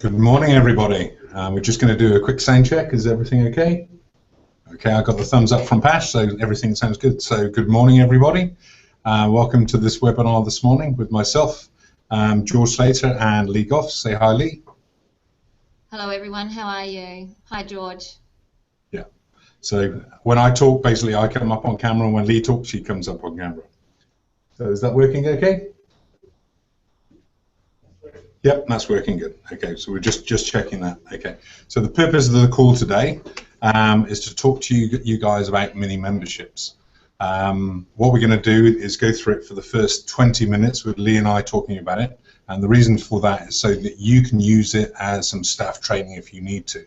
Good morning, everybody. We're just going to do a quick sound check. Is everything okay? Okay, I got the thumbs up from Pash, so everything sounds good. So good morning, everybody. Welcome to this webinar this morning with myself, George Slater, and Lee Goff. Say hi, Lee. Hello, everyone. How are you? Hi, George. Yeah. So when I talk, basically, I come up on camera, and when Lee talks, she comes up on camera. So is that working okay? Yep, that's working good. Okay, so we're just checking that. Okay, so the purpose of the call today is to talk to you guys about mini memberships. What we're going to do is go through it for the first 20 minutes with Lee and I talking about it, and the reason for that is so that you can use it as some staff training if you need to.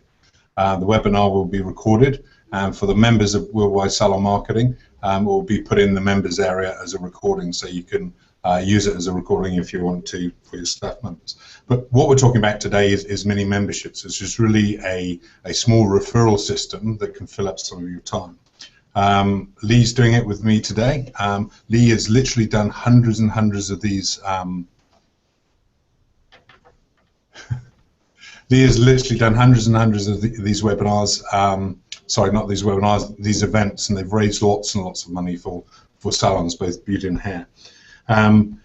The webinar will be recorded, and for the members of Worldwide Salon Marketing, it will be put in the members area as a recording, so you can use it as a recording if you want to for your staff members. But what we're talking about today is mini memberships. It's just really a small referral system that can fill up some of your time. Lee's doing it with me today. Lee has literally done hundreds and hundreds of these. Lee has literally done hundreds and hundreds of these webinars. Sorry, not these webinars, these events, and they've raised lots and lots of money for salons, both beauty and hair. And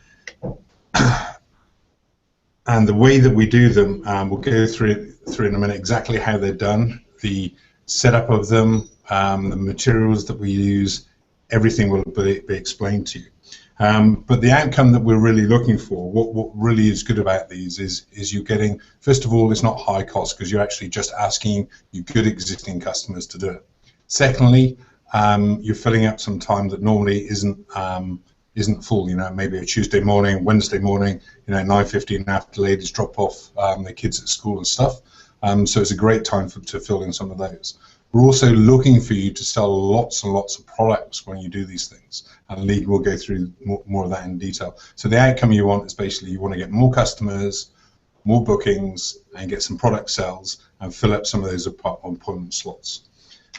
the way that we do them, we'll go through in a minute exactly how they're done, the setup of them, the materials that we use, everything will be explained to you. But the outcome that we're really looking for, what really is good about these is you're getting, first of all, it's not high cost because you're actually just asking your good existing customers to do it. Secondly, you're filling up some time that normally isn't full, you know, maybe a Tuesday morning, Wednesday morning, you know, 9:15 after ladies drop off their kids at school and stuff. So it's a great time to fill in some of those. We're also looking for you to sell lots and lots of products when you do these things, and Lee will go through more of that in detail. So the outcome you want is basically you want to get more customers, more bookings, and get some product sales and fill up some of those appointment slots.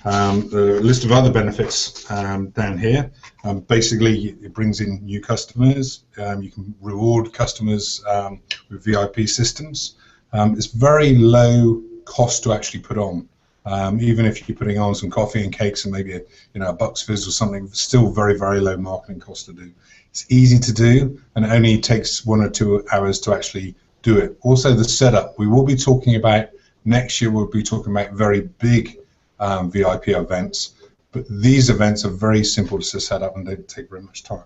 The list of other benefits down here, basically it brings in new customers. You can reward customers with VIP systems. It's very low cost to actually put on. Even if you're putting on some coffee and cakes and maybe a Bucks Fizz or something, still very, very low marketing cost to do. It's easy to do and it only takes 1 or 2 hours to actually do it. Also the setup, we will be talking about, next year we'll be talking about very big VIP events, but these events are very simple to set up and don't take very much time.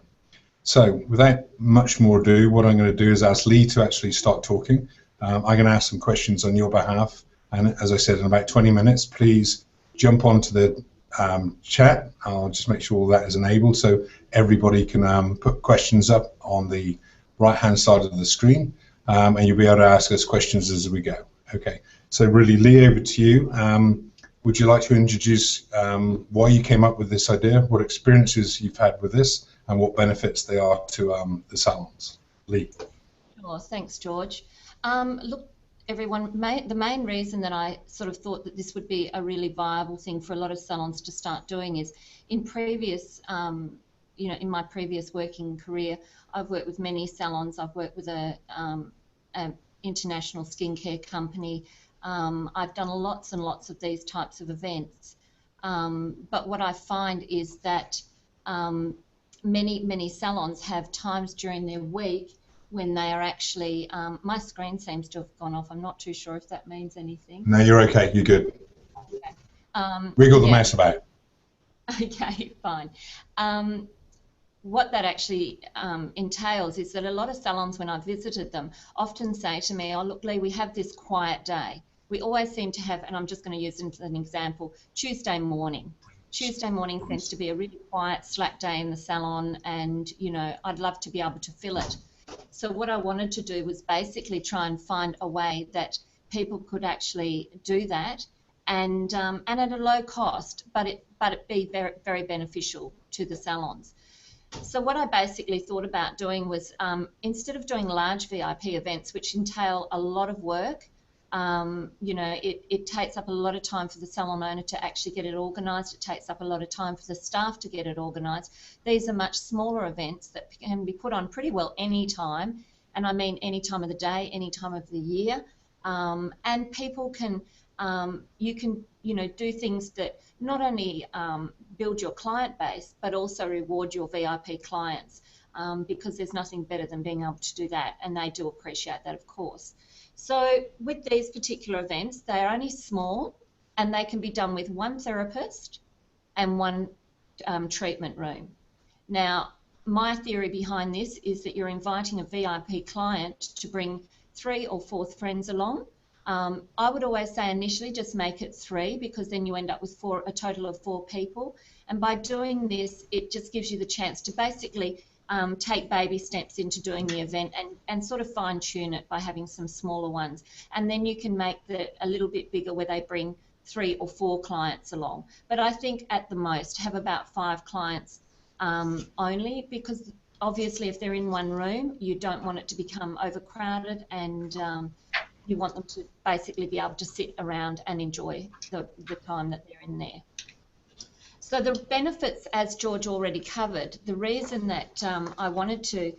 So without much more ado, what I'm going to do is ask Lee to actually start talking. I'm going to ask some questions on your behalf. And as I said, in about 20 minutes, please jump onto the chat. I'll just make sure that is enabled so everybody can put questions up on the right-hand side of the screen, and you'll be able to ask us questions as we go. Okay, so really, Lee, over to you. Would you like to introduce why you came up with this idea, what experiences you've had with this, and what benefits they are to the salons? Lee. Sure, thanks, George. Look, everyone, the main reason that I sort of thought that this would be a really viable thing for a lot of salons to start doing is in previous, in my previous working career, I've worked with many salons. I've worked with a international skincare company. I've done lots and lots of these types of events. But what I find is that many salons have times during their week when they are actually, my screen seems to have gone off. I'm not too sure if that means anything. No, you're okay. You're good. Okay. Wiggle the mouse about. Okay, fine. What that actually entails is that a lot of salons, when I've visited them, often say to me, oh, look, Lee, we have this quiet day. We always seem to have, and I'm just going to use it as an example, Tuesday morning. Tuesday morning seems to be a really quiet, slack day in the salon, and, you know, I'd love to be able to fill it. So what I wanted to do was basically try and find a way that people could actually do that, and at a low cost, but it be very, very beneficial to the salons. So what I basically thought about doing was instead of doing large VIP events, which entail a lot of work, it takes up a lot of time for the salon owner to actually get it organised. It takes up a lot of time for the staff to get it organised. These are much smaller events that can be put on pretty well any time, and I mean any time of the day, any time of the year. and people can, you can, do things that not only build your client base, but also reward your VIP clients, because there's nothing better than being able to do that, and they do appreciate that, of course. So with these particular events, they're only small, and they can be done with one therapist and one treatment room. Now, my theory behind this is that you're inviting a VIP client to bring 3 or 4 friends along. I would always say initially just make it 3, because then you end up with a total of 4 people. And by doing this, it just gives you the chance to basically take baby steps into doing the event, and sort of fine tune it by having some smaller ones. And then you can make it a little bit bigger where they bring 3 or 4 clients along. But I think at the most have about 5 clients only, because obviously if they're in one room, you don't want it to become overcrowded, and you want them to basically be able to sit around and enjoy the time that they're in there. So the benefits, as George already covered, the reason that I wanted to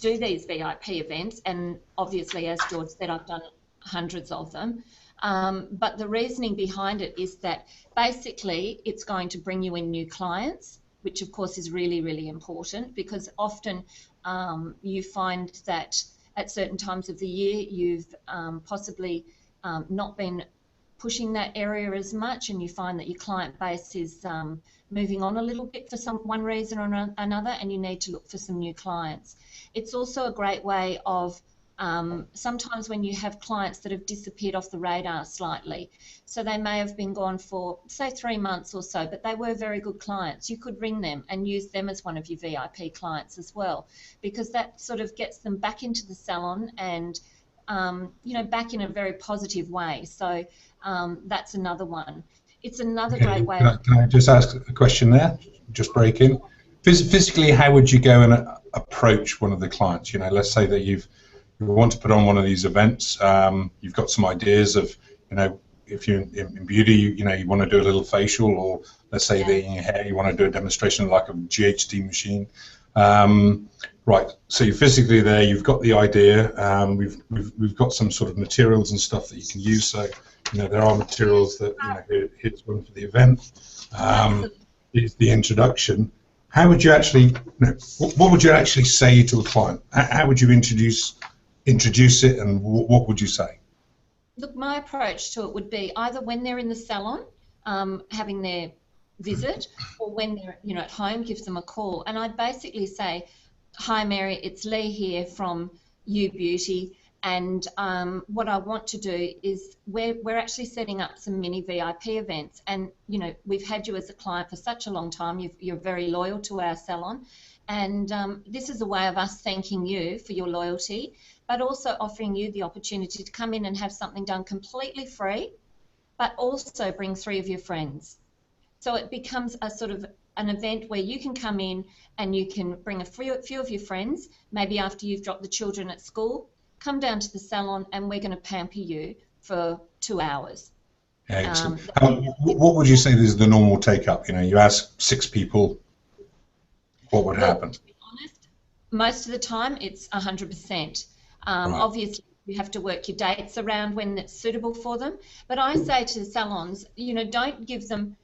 do these VIP events, and obviously, as George said, I've done hundreds of them, but the reasoning behind it is that basically it's going to bring you in new clients, which of course is really, really important, because often you find that at certain times of the year you've possibly not been pushing that area as much, and you find that your client base is moving on a little bit for one reason or another, and you need to look for some new clients. It's also a great way of sometimes when you have clients that have disappeared off the radar slightly, so they may have been gone for, say, 3 months or so, but they were very good clients. You could ring them and use them as one of your VIP clients as well, because that sort of gets them back into the salon and back in a very positive way. So that's another one. It's another great way. Can I just ask a question there? Just break in. Physically, how would you go and approach one of the clients? Let's say that you want to put on one of these events. You've got some ideas of, if you're in beauty, you want to do a little facial, or let's say that in your hair, you want to do a demonstration like a GHD machine. Right, so you're physically there, you've got the idea, we've got some sort of materials and stuff that you can use, so there are materials that here's one for the event, here's the introduction. How would you actually, what would you actually say to a client? How would you introduce it, and what would you say? Look, my approach to it would be either when they're in the salon, having their visit, or when they're at home, give them a call, and I'd basically say, "Hi Mary, it's Lee here from You Beauty, and what I want to do is we're actually setting up some mini VIP events, and we've had you as a client for such a long time. You're very loyal to our salon, and this is a way of us thanking you for your loyalty, but also offering you the opportunity to come in and have something done completely free, but also bring 3 of your friends." So it becomes a sort of an event where you can come in and you can bring a few of your friends, maybe after you've dropped the children at school, come down to the salon, and we're going to pamper you for 2 hours. Excellent. What would you say is the normal take-up? You ask 6 people, what would happen? To be honest, most of the time it's 100%. Right. Obviously, you have to work your dates around when it's suitable for them. But I say to the salons, don't give them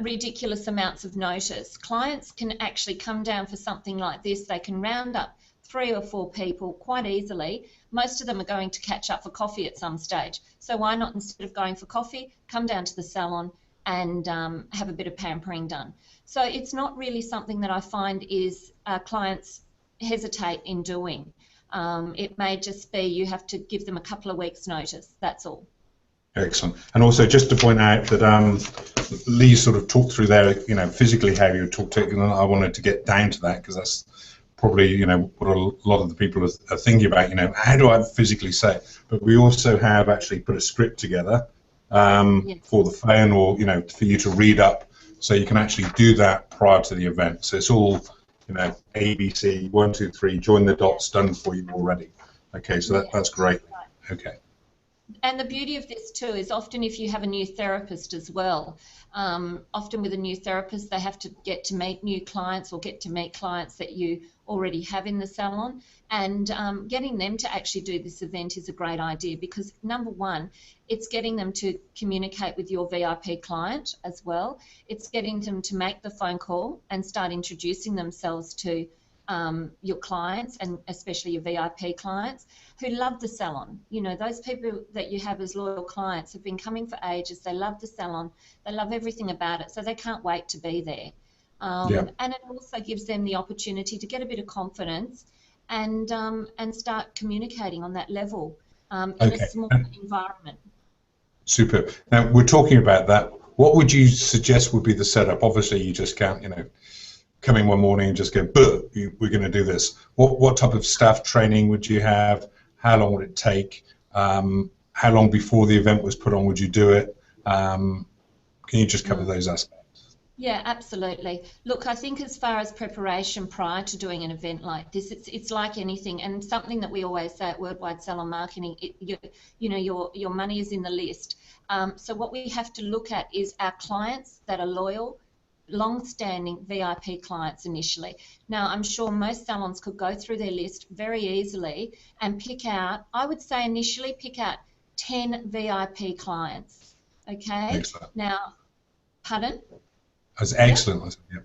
ridiculous amounts of notice. Clients can actually come down for something like this. They can round up 3 or 4 people quite easily. Most of them are going to catch up for coffee at some stage. So why not, instead of going for coffee, come down to the salon and have a bit of pampering done. So it's not really something that I find is clients hesitate in doing. It may just be you have to give them a couple of weeks' notice, that's all. Excellent. And also just to point out that Lee sort of talked through there, physically how you talk to it, and I wanted to get down to that, because that's probably, what a lot of the people are thinking about, how do I physically say it? But we also have actually put a script together for the phone, or, for you to read up, so you can actually do that prior to the event. So it's all, ABC, 1, 2, 3, join the dots, done for you already. Okay, so that's great. Okay. And the beauty of this too is often if you have a new therapist as well, often with a new therapist they have to get to meet new clients or get to meet clients that you already have in the salon, and getting them to actually do this event is a great idea because number one, it's getting them to communicate with your VIP client as well. It's getting them to make the phone call and start introducing themselves to your clients, and especially your VIP clients who love the salon. You know, those people that you have as loyal clients have been coming for ages. They love the salon. They love everything about it, so they can't wait to be there. And it also gives them the opportunity to get a bit of confidence and start communicating on that level in a small environment. Super. Now, we're talking about that. What would you suggest would be the setup? Obviously, you just can't, you know, come in one morning and just go, we're going to do this. What type of staff training would you have? How long would it take? How long before the event was put on would you do it? Can you just cover those aspects? Yeah, absolutely. Look, I think as far as preparation prior to doing an event like this, it's like anything, and something that we always say at Worldwide Salon Marketing, you know, your money is in the list. So what we have to look at is our clients that are loyal, long-standing VIP clients initially. Now, I'm sure most salons could go through their list very easily and pick out, I would say initially pick out 10 VIP clients, okay? Excellent. Now, pardon? That's excellent. Yeah.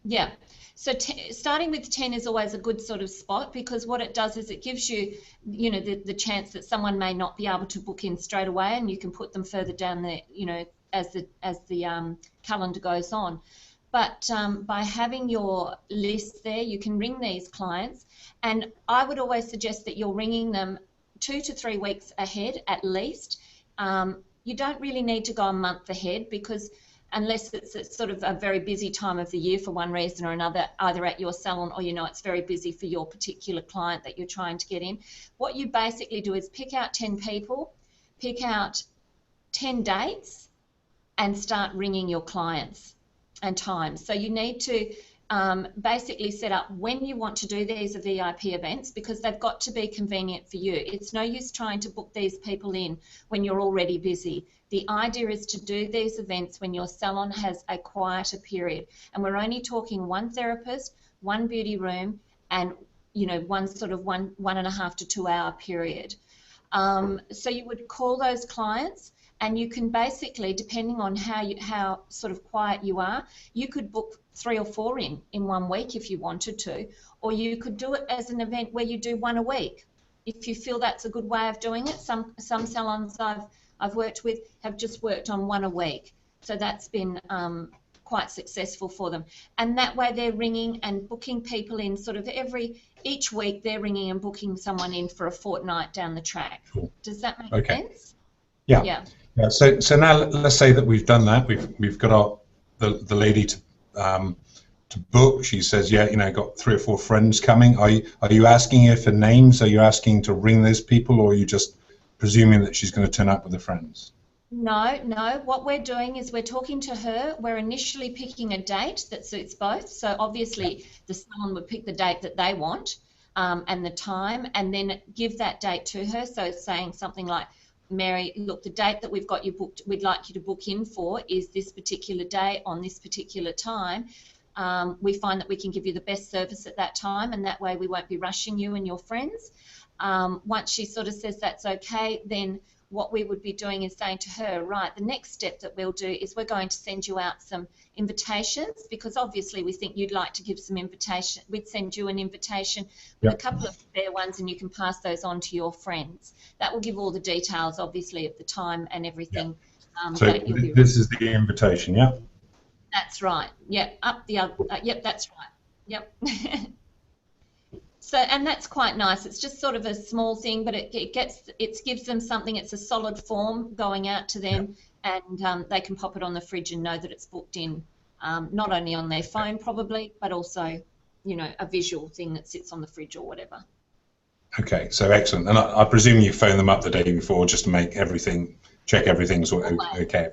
Yeah. So starting with 10 is always a good sort of spot because what it does is it gives you, you know, the chance that someone may not be able to book in straight away, and you can put them further down the, you know, as the calendar goes on. But by having your list there, you can ring these clients, and I would always suggest that you're ringing them 2 to 3 weeks ahead at least. You don't really need to go a month ahead because unless it's sort of a very busy time of the year for one reason or another, either at your salon or, you know, it's very busy for your particular client that you're trying to get in. What you basically do is pick out 10 people, pick out 10 dates, and start ringing your clients and times. So you need to basically set up when you want to do these VIP events because they've got to be convenient for you. It's no use trying to book these people in when you're already busy. The idea is to do these events when your salon has a quieter period, and we're only talking one therapist, one beauty room, and, you know, one sort of one and a half to 2 hour period. So you would call those clients, and you can basically, depending on how sort of quiet you are, you could book 3 or 4 in 1 week if you wanted to, or you could do it as an event where you do 1 a week. If you feel that's a good way of doing it, some salons I've worked with have just worked on 1 a week, so that's been quite successful for them. And that way they're ringing and booking people in sort of each week they're ringing and booking someone in for a fortnight down the track. Cool. Does that make sense? Yeah. Yeah. So now let's say that we've done that. We've got the lady to book. She says, yeah, you know, got 3 or 4 friends coming. Are you asking her for names? Are you asking to ring those people, or are you just presuming that she's going to turn up with her friends? No. What we're doing is we're talking to her. We're initially picking a date that suits both. So obviously the salon would pick the date that they want and the time, and then give that date to her. So it's saying something like, Mary, look, the date that we've got you booked, we'd like you to book in for is this particular day on this particular time. We find that we can give you the best service at that time, and that way we won't be rushing you and your friends. Once she sort of says that's okay, then what we would be doing is saying to her, right, the next step that we'll do is we're going to send you out some invitations, because obviously we think you'd like to give some invitation. We'd send you an invitation with a couple of spare ones, and you can pass those on to your friends. That will give all the details, obviously, of the time and everything. So this is the invitation, yeah? That's right. Yep, up the other. Yep, that's right. Yep. So, and that's quite nice. It's just sort of a small thing, but it gives them something. It's a solid form going out to them, and they can pop it on the fridge and know that it's booked in, not only on their phone probably, but also, you know, a visual thing that sits on the fridge or whatever. Okay, so excellent. And I presume you phone them up the day before just to make everything, check everything's okay.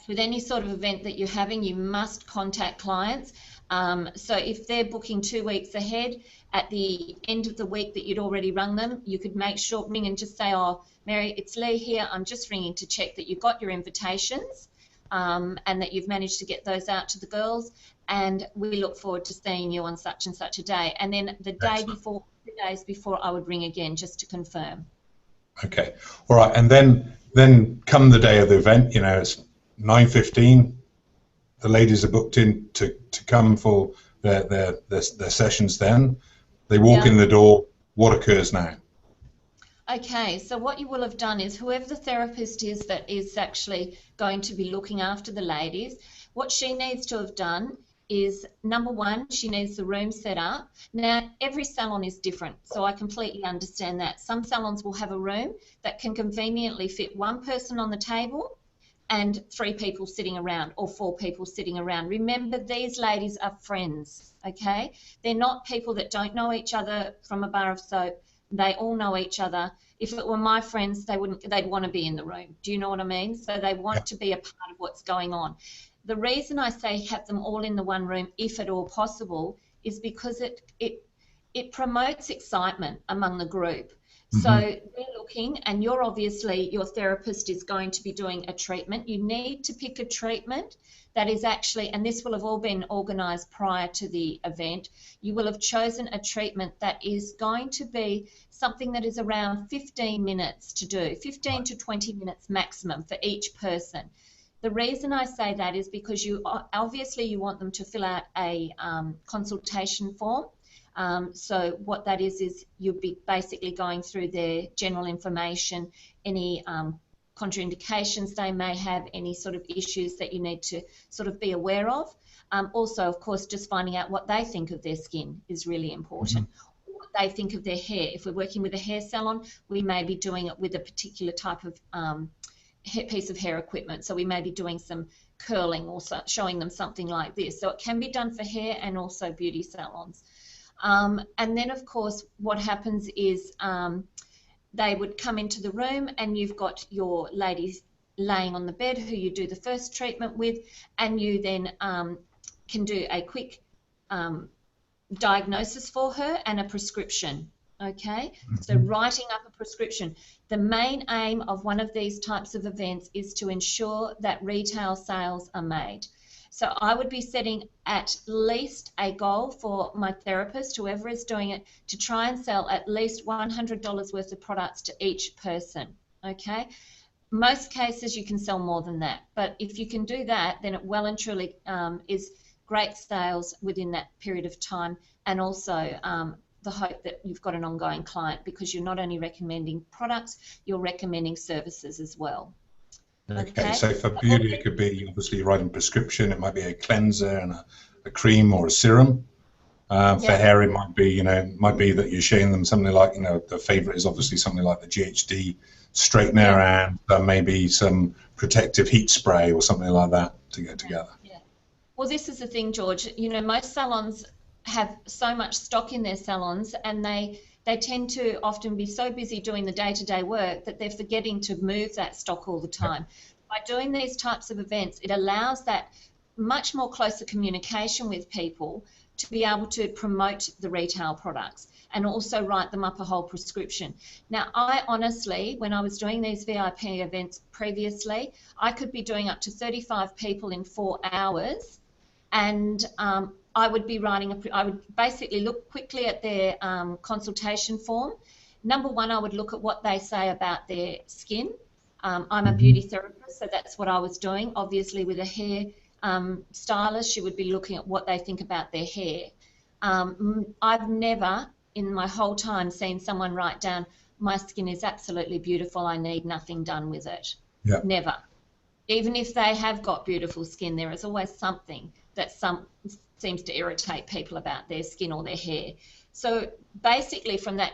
With any sort of event that you're having, you must contact clients. So if they're booking 2 weeks ahead, at the end of the week that you'd already rung them, you could make sure, ring and just say, oh, Mary, it's Lee here. I'm just ringing to check that you've got your invitations and that you've managed to get those out to the girls. And we look forward to seeing you on such and such a day. And then the day before, 2 days before, I would ring again just to confirm. Okay. All right. And then come the day of the event, you know, it's 9:15. The ladies are booked in to come for their sessions then. They walk in the door. What occurs now? Okay, so what you will have done is whoever the therapist is that is actually going to be looking after the ladies, what she needs to have done is, number one, she needs the room set up. Now, every salon is different, so I completely understand that. Some salons will have a room that can conveniently fit one person on the table and 3 people sitting around, or 4 people sitting around. Remember, these ladies are friends, okay? They're not people that don't know each other from a bar of soap. They all know each other. If it were my friends, they'd want to be in the room. Do you know what I mean? So they want to be a part of what's going on. The reason I say have them all in the one room, if at all possible, is because it promotes excitement among the group. So they're looking, and you're obviously, your therapist is going to be doing a treatment. You need to pick a treatment that is actually, and this will have all been organised prior to the event, you will have chosen a treatment that is going to be something that is around 15 minutes to do, 15 to 20 minutes maximum for each person. The reason I say that is because you obviously you want them to fill out a consultation form. So what that is you'll be basically going through their general information, any contraindications they may have, any sort of issues that you need to sort of be aware of. Also, of course, just finding out what they think of their skin is really important. What they think of their hair. If we're working with a hair salon, we may be doing it with a particular type of piece of hair equipment. So we may be doing some curling or showing them something like this. So it can be done for hair and also beauty salons. And then, of course, what happens is they would come into the room and you've got your ladies laying on the bed who you do the first treatment with, and you then can do a quick diagnosis for her and a prescription. Okay, so writing up a prescription. The main aim of one of these types of events is to ensure that retail sales are made. So I would be setting at least a goal for my therapist, whoever is doing it, to try and sell at least $100 worth of products to each person, okay? Most cases you can sell more than that, but if you can do that, then it well and truly is great sales within that period of time, and also the hope that you've got an ongoing client, because you're not only recommending products, you're recommending services as well. Okay, so for beauty, it could be obviously writing prescription. It might be a cleanser and a cream or a serum. For hair, it might be, might be that you're showing them something like, the favorite is obviously something like the GHD straightener, and maybe some protective heat spray or something like that to get together. Yeah. Well, this is the thing, George. Most salons have so much stock in their salons, and they tend to often be so busy doing the day-to-day work that they're forgetting to move that stock all the time. By doing these types of events, it allows that much more closer communication with people to be able to promote the retail products and also write them up a whole prescription. Now, I honestly, when I was doing these VIP events previously, I could be doing up to 35 people in 4 hours, and I would be writing I would basically look quickly at their consultation form. Number one, I would look at what they say about their skin. I'm a beauty therapist, so that's what I was doing. Obviously, with a hair stylist, she would be looking at what they think about their hair. I've never, in my whole time, seen someone write down, my skin is absolutely beautiful, I need nothing done with it. Yeah. Never. Even if they have got beautiful skin, there is always something that seems to irritate people about their skin or their hair. So basically, from that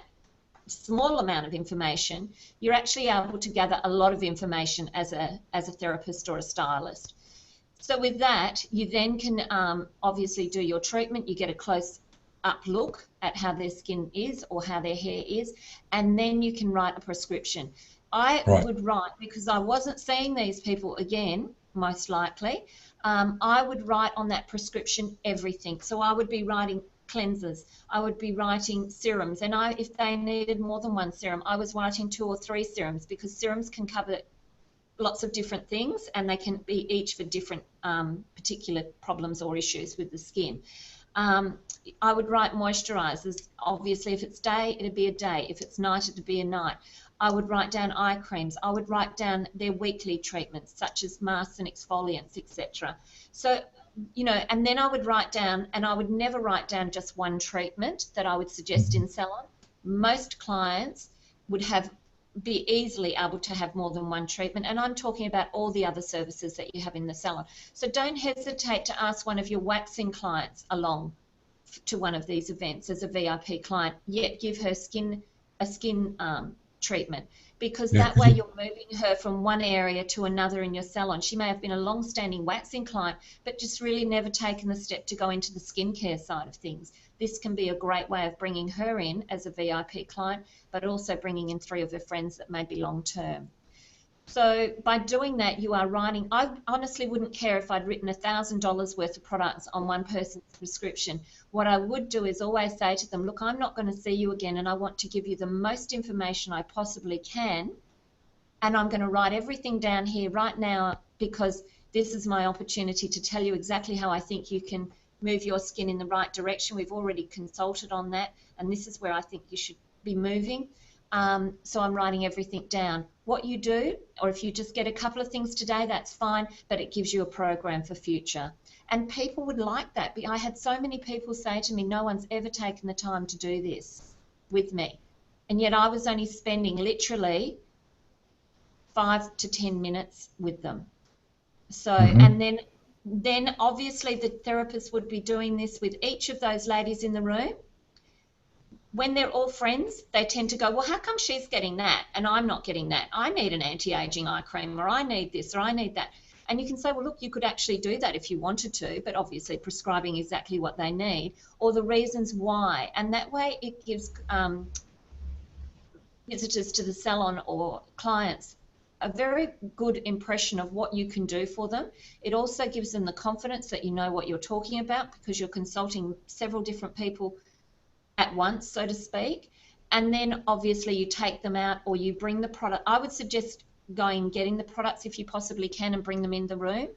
small amount of information, you're actually able to gather a lot of information as a therapist or a stylist. So with that, you then can obviously do your treatment. You get a close-up look at how their skin is or how their hair is, and then you can write a prescription. I would write, because I wasn't seeing these people again most likely. I would write on that prescription everything. So I would be writing cleansers, I would be writing serums, and if they needed more than one serum, I was writing 2 or 3 serums, because serums can cover lots of different things, and they can be each for different particular problems or issues with the skin. I would write moisturizers. Obviously, if it's day, it'd be a day. If it's night, it'd be a night. I would write down eye creams. I would write down their weekly treatments, such as masks and exfoliants, etc. So, you know, and then I would write down, and I would never write down just one treatment that I would suggest in salon. Most clients would be easily able to have more than one treatment, and I'm talking about all the other services that you have in the salon. So don't hesitate to ask one of your waxing clients along to one of these events as a VIP client, yet give her a skin treatment, because that way you're moving her from one area to another in your salon. She may have been a long-standing waxing client, but just really never taken the step to go into the skincare side of things. This can be a great way of bringing her in as a VIP client, but also bringing in 3 of her friends that may be long-term. So by doing that, you are writing. I honestly wouldn't care if I'd written $1,000 worth of products on one person's prescription. What I would do is always say to them, look, I'm not going to see you again, and I want to give you the most information I possibly can, and I'm going to write everything down here right now, because this is my opportunity to tell you exactly how I think you can move your skin in the right direction. We've already consulted on that, and this is where I think you should be moving. So I'm writing everything down. What you do, or if you just get a couple of things today, that's fine, but it gives you a program for future. And people would like that. I had so many people say to me, no one's ever taken the time to do this with me. And yet I was only spending literally 5 to 10 minutes with them. So, and then obviously the therapist would be doing this with each of those ladies in the room. When they're all friends, they tend to go, well, how come she's getting that and I'm not getting that? I need an anti-aging eye cream, or I need this, or I need that. And you can say, well, look, you could actually do that if you wanted to, but obviously prescribing exactly what they need, or the reasons why. And that way it gives visitors to the salon or clients a very good impression of what you can do for them. It also gives them the confidence that you know what you're talking about, because you're consulting several different people at once, so to speak. And then obviously you take them out, or you bring the product. I would suggest going and getting the products if you possibly can, and bring them in the room,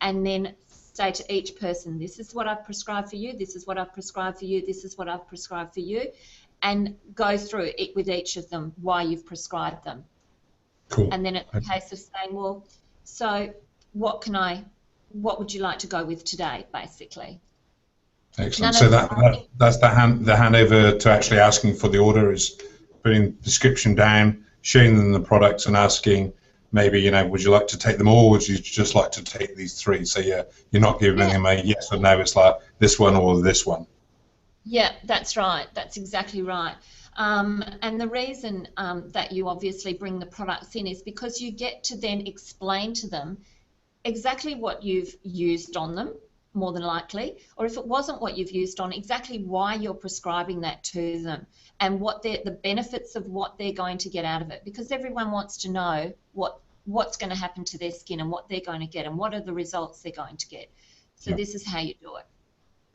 and then say to each person, this is what I've prescribed for you, this is what I've prescribed for you, this is what I've prescribed for you, and go through it with each of them why you've prescribed them. Cool. And then it's a case of saying, well, so what would you like to go with today, basically? Excellent. So that's the handover to actually asking for the order, is putting the description down, showing them the products, and asking maybe, you know, would you like to take them all, or would you just like to take these 3? So yeah, you're not giving them a yes or no, it's like this one or this one. Yeah, that's right. That's exactly right. And the reason that you obviously bring the products in is because you get to then explain to them exactly what you've used on them, more than likely, or if it wasn't what you've used on, exactly why you're prescribing that to them, and what the benefits of what they're going to get out of it, because everyone wants to know what's going to happen to their skin and what they're going to get and what are the results they're going to get. So this is how you do it.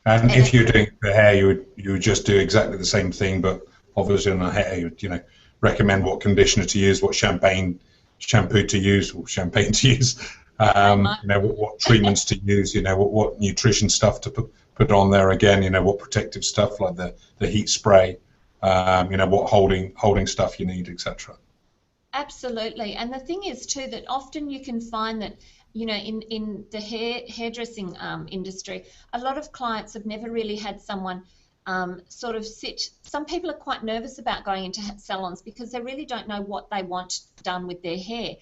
And if you're doing the hair, you would just do exactly the same thing, but obviously on the hair, you would, recommend what conditioner to use, what shampoo to use, or champagne to use. What treatments to use, what nutrition stuff to put on there again, what protective stuff like the heat spray, what holding stuff you need, etc. Absolutely. And the thing is too that often you can find that, in the hairdressing industry, a lot of clients have never really had someone sort of sit. Some people are quite nervous about going into salons because they really don't know what they want done with their hair.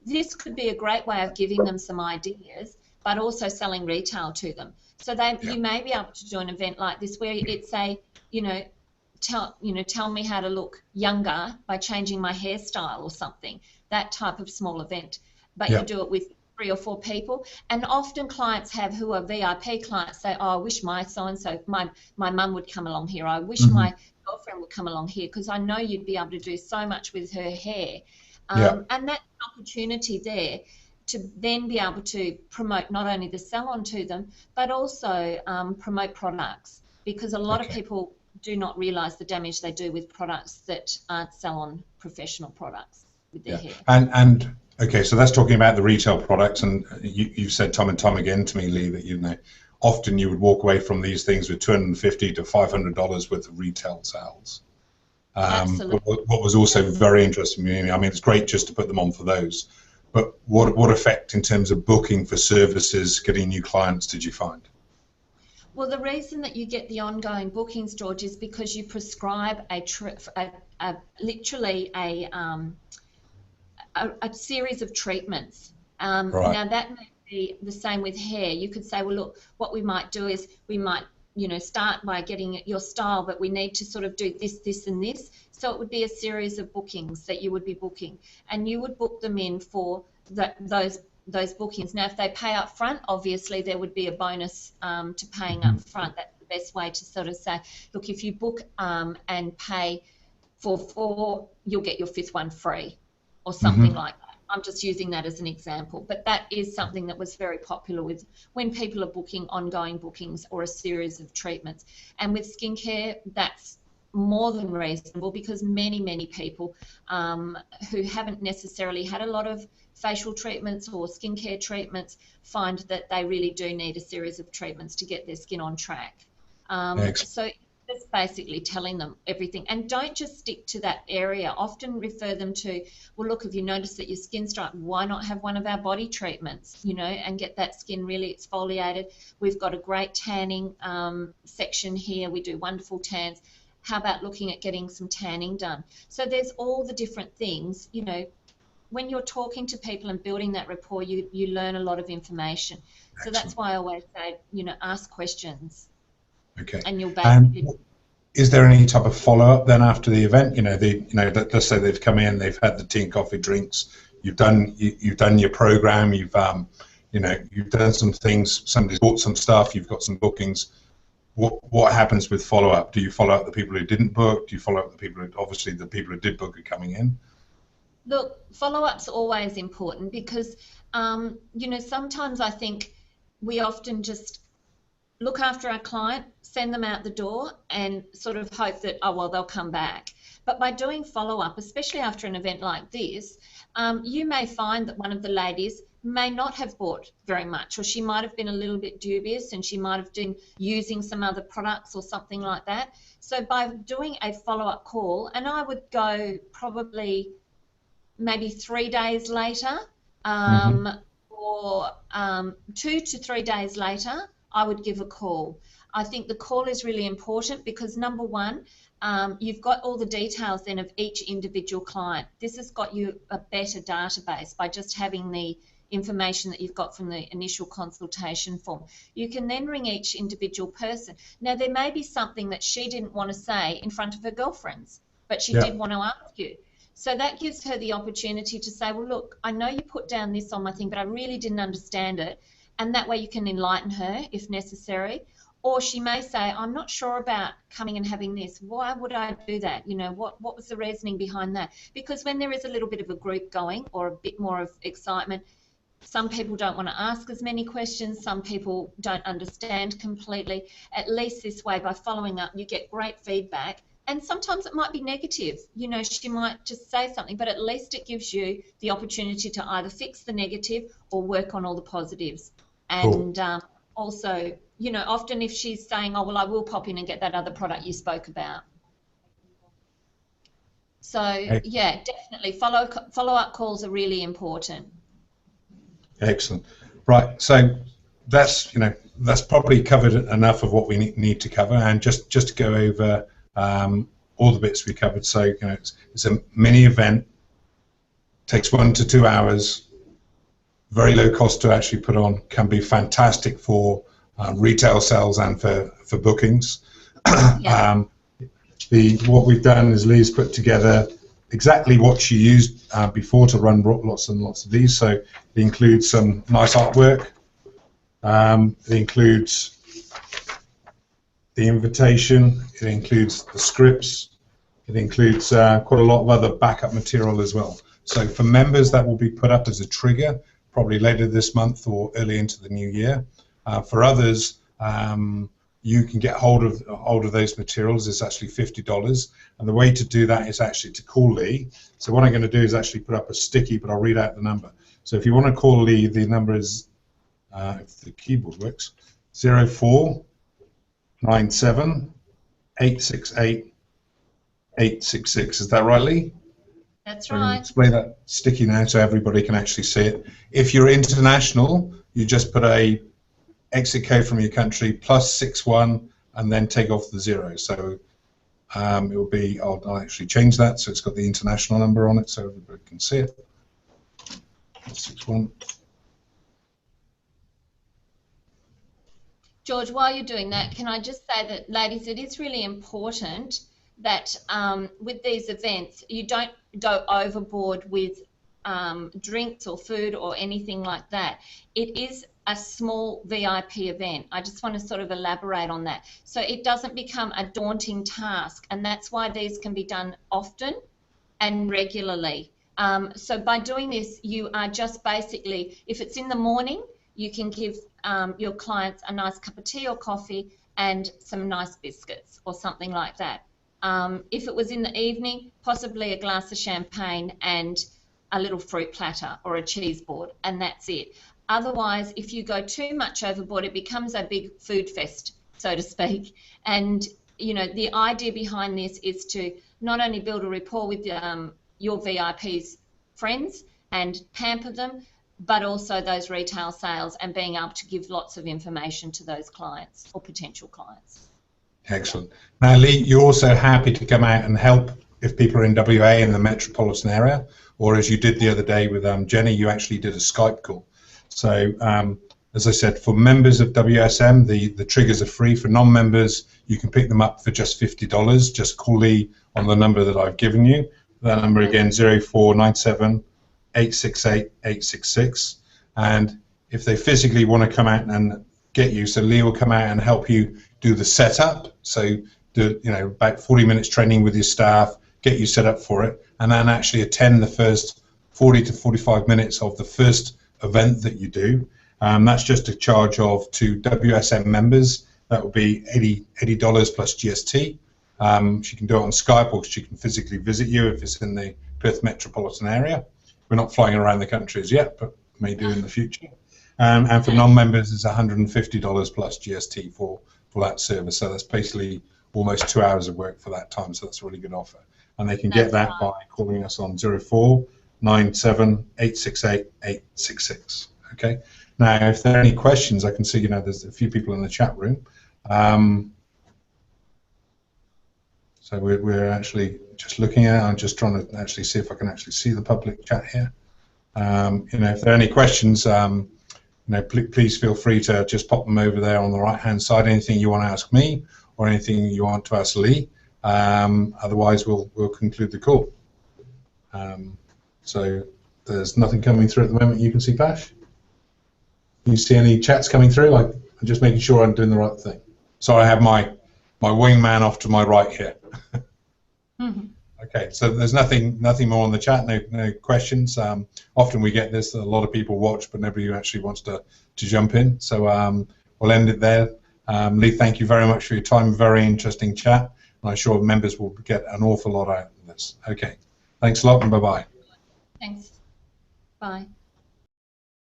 This could be a great way of giving them some ideas, but also selling retail to them. So you may be able to do an event like this where it's tell me how to look younger by changing my hairstyle or something, that type of small event. But you do it with 3 or 4 people. And often clients who are VIP clients say, oh, I wish my so-and-so, my mum would come along here. I wish my girlfriend would come along here, because I know you'd be able to do so much with her hair. And that's an opportunity there to then be able to promote not only the salon to them, but also promote products, because a lot of people do not realise the damage they do with products that aren't salon professional products with their hair. And okay, so that's talking about the retail products, and you've said time and time again to me, Lee, that often you would walk away from these things with $250 to $500 worth of retail sales. Absolutely. But what was also very interesting to me, I mean, it's great just to put them on for those, but what effect in terms of booking for services, getting new clients did you find? Well, the reason that you get the ongoing bookings, George, is because you prescribe literally a series of treatments. Now that may be the same with hair. You could say, well, look, what we might do is we might, start by getting your style, but we need to sort of do this, this, and this. So it would be a series of bookings that you would be booking, and you would book them in for those bookings. Now, if they pay up front, obviously there would be a bonus to paying up front. That's the best way to sort of say, look, if you book and pay for 4, you'll get your 5th one free, or something like that. I'm just using that as an example, but that is something that was very popular with when people are booking ongoing bookings or a series of treatments. And with skincare, that's more than reasonable, because many people who haven't necessarily had a lot of facial treatments or skincare treatments find that they really do need a series of treatments to get their skin on track. So just basically telling them everything, and don't just stick to that area. Often refer them to, well, look, have you noticed that your skin's dry? Why not have one of our body treatments, and get that skin really exfoliated? We've got a great tanning section here. We do wonderful tans. How about looking at getting some tanning done? So there's all the different things, when you're talking to people and building that rapport, you learn a lot of information. Excellent. So that's why I always say, ask questions. Okay. And you'll basically. Is there any type of follow-up then after the event? Let's say they've come in, they've had the tea and coffee drinks, you've done your program, you've done some things, somebody's bought some stuff, you've got some bookings. What happens with follow-up? Do you follow up the people who didn't book? Do you follow up the people the people who did book are coming in? Look, follow-up's always important, because sometimes I think we often just look after our client, send them out the door, and sort of hope that, oh, well, they'll come back. But by doing follow-up, especially after an event like this, you may find that one of the ladies may not have bought very much, or she might have been a little bit dubious, and she might have been using some other products or something like that. So by doing a follow-up call, and I would go probably maybe 3 days later, or 2 to 3 days later, I would give a call. I think the call is really important, because number one, you've got all the details then of each individual client. This has got you a better database by just having the information that you've got from the initial consultation form. You can then ring each individual person. Now, there may be something that she didn't want to say in front of her girlfriends, but she did want to ask you. So that gives her the opportunity to say, well, look, I know you put down this on my thing, but I really didn't understand it. And that way you can enlighten her if necessary. Or she may say, I'm not sure about coming and having this. Why would I do that? What was the reasoning behind that? Because when there is a little bit of a group going, or a bit more of excitement, some people don't want to ask as many questions. Some people don't understand completely. At least this way, by following up, you get great feedback. And sometimes it might be negative. She might just say something, but at least it gives you the opportunity to either fix the negative or work on all the positives. And also, often if she's saying, oh, well, I will pop in and get that other product you spoke about. So, yeah, definitely follow-up calls are really important. Excellent. Right, so that's probably covered enough of what we need to cover, and just to go over all the bits we covered. So it's a mini event, takes 1 to 2 hours, very low cost to actually put on, can be fantastic for retail sales and for bookings. What we've done is Lee's put together exactly what she used before to run lots and lots of these. So it includes some nice artwork. It includes the invitation. It includes the scripts. It includes quite a lot of other backup material as well. So for members, that will be put up as a trigger probably later this month or early into the new year. For others, you can get hold of those materials. It's actually $50, and the way to do that is actually to call Lee. So what I'm going to do is actually put up a sticky, but I'll read out the number. So if you want to call Lee, the number is, if the keyboard works, 0497 868 866. Is that right, Lee? That's right. Display that sticky now so everybody can actually see it. If you're international, you just put a exit code from your country +61 and then take off the 0. So it will be, I'll actually change that so it's got the international number on it so everybody can see it. 61. George, while you're doing that, can I just say that, ladies, it is really important that with these events, you don't go overboard with drinks or food or anything like that. It is a small VIP event. I just want to sort of elaborate on that. So it doesn't become a daunting task, and that's why these can be done often and regularly. So by doing this, you are just basically, if it's in the morning, you can give your clients a nice cup of tea or coffee and some nice biscuits or something like that. If it was in the evening, possibly a glass of champagne and a little fruit platter or a cheese board, and that's it. Otherwise, if you go too much overboard, it becomes a big food fest, so to speak. And, you know, the idea behind this is to not only build a rapport with your VIPs' friends and pamper them, but also those retail sales and being able to give lots of information to those clients or potential clients. Excellent. Now, Lee, you're also happy to come out and help if people are in WA in the metropolitan area, or as you did the other day with Jenny, you actually did a Skype call. So, as I said, for members of WSM, the triggers are free. For non-members, you can pick them up for just $50. Just call Lee on the number that I've given you. That number again, 0497 868 866. And if they physically want to come out and get you, so Lee will come out and help you do the setup. So do, you know, about 40 minutes training with your staff, get you set up for it, and then actually attend the first 40 to 45 minutes of the first event that you do. That's just a charge of to WSM members. That will be $80 plus GST. She can do it on Skype, or she can physically visit you if it's in the Perth metropolitan area. We're not flying around the country as yet, but may do in the future. And for non-members, it's $150 plus GST for that service. So that's basically almost 2 hours of work for that time. So that's a really good offer. And they can get that by calling us on 0497 868 866. Okay. Now, if there are any questions, I can see, you know, there's a few people in the chat room. So we're actually just looking at it. I'm just trying to actually see if I can actually see the public chat here. You know, if there are any questions, you know, please feel free to just pop them over there on the right-hand side. Anything you want to ask me or anything you want to ask Lee. Otherwise, we'll conclude the call. So there's nothing coming through at the moment. You can see, Pash? Can you see any chats coming through? I'm just making sure I'm doing the right thing. So I have my wingman off to my right here. Mm-hmm. Okay, so there's nothing more on the chat. No questions. Often we get this. A lot of people watch, but nobody actually wants to jump in. So we'll end it there. Lee, thank you very much for your time. Very interesting chat. And I'm sure members will get an awful lot out of this. Okay, thanks a lot, and bye-bye. Thanks. Bye.